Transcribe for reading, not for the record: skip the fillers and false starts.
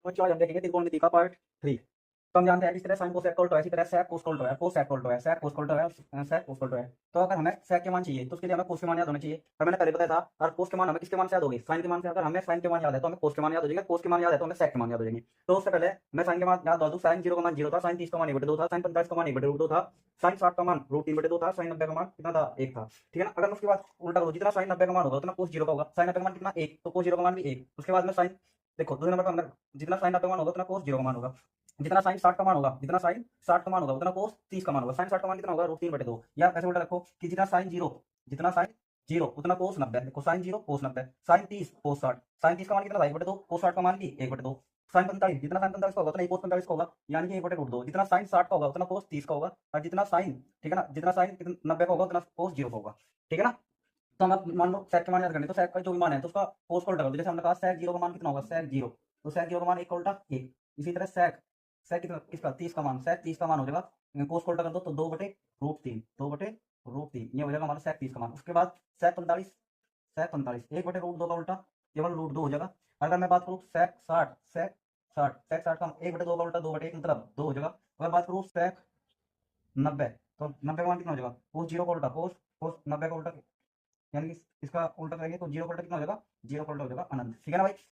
तो चलो आज हम देखेंगे त्रिकोणमिति का पार्ट 3। तो हम जानते हैं कि इस तरह साइन कोसेक कोल्टो है, इसी तरह सेक कोस कोल्टो है, कोसेक कोल्टो है, सेक कोस कोल्टो है, सेक कोस कोल्टो है। तो अगर हमें सेक के मान चाहिए तो उसके लिए हमें कोस के मान याद होने चाहिए। और मैंने पहले बताया था, और कोस के मान हमें किसके मान से याद होगी, साइन के मान से। अगर हमें साइन के मान याद है तो हमें कोस के मान याद हो जाएंगे, कोस के मान याद है तो हमें सेक के मान याद हो जाएंगे। तो उससे पहले मैं साइन के मान याद दूं। साइन 0 का मान 0 था, साइन 30 का मान 1/2 था, साइन 45 का मान 1/2 था, साइन 60 का मान √3/2 था, साइन 90 का मान कितना था, 1 था। ठीक है ना। अगर उसके बाद उल्टा करो, जितना साइन 90 का मान होगा उतना कोस 0 का होगा। साइन 90 का मान कितना, 1, तो कोस 0 का मान भी 1। उसके बाद में साइन, देखो दूसरे नंबर पर अंदर जितना साइन 90 का मान होगा उतना कोस 0 का मान होगा। जितना साइन 60 का मान होगा, जितना साइन 60 का मान होगा उतना कोस 30 का मान होगा। साइन 60 का मान कितना होगा, √3/2। या ऐसे उल्टा रखो कि जितना साइन 0, जितना साइन 0 उतना कोस 90। देखो साइन 0 कोस 90, साइन 30 कोस 60। साइन 30 का मान कितना था, 1/2, कोस 60 का मान भी 1/2। साइन 45, जितना साइन 45 का होगा उतना कोस 45 का होगा, यानी कि 1/2। जितना साइन 60 का होगा उतना कोस 30 का होगा, और जितना साइन, ठीक है ना, जितना साइन 90 का होगा उतना कोस 0 का होगा। ठीक है ना। तो हम अब मान लो सेक के मान याद करने, तो सेक का जो भी मान है तो उसका कोस को उल्टा कर दो। जैसे हमने कहा सेक 0 का मान कितना होगा, सेक 0, तो सेक 0 का मान 1 का उल्टा 1। इसी तरह सेक, सेक कितना, किसका, 30 का मान, सेक 30 का मान हो जाएगा, कोस को उल्टा कर दो तो 2/√3, 2/√3 ये हो जाएगा हमारा सेक 30 का मान। उसके बाद सेक 45, सेक 45 1/√2 का उल्टा केवल √2 हो जाएगा। अगर मैं बात करूँ सेक 60, सेक 60, सेक 60 का 1/2 का उल्टा 2/1 मतलब 2 हो जाएगा। अगर बात करूँ सेक 90, तो 90 का मान कितना हो जाएगा, कोस 0 का उल्टा, कोस कोस 90 का उल्टा, यानी कि इसका उल्टा करेंगे तो 0 का उल्टा कितना हो जाएगा, 0 का उल्टा हो जाएगा अनंत। ठीक है ना भाई।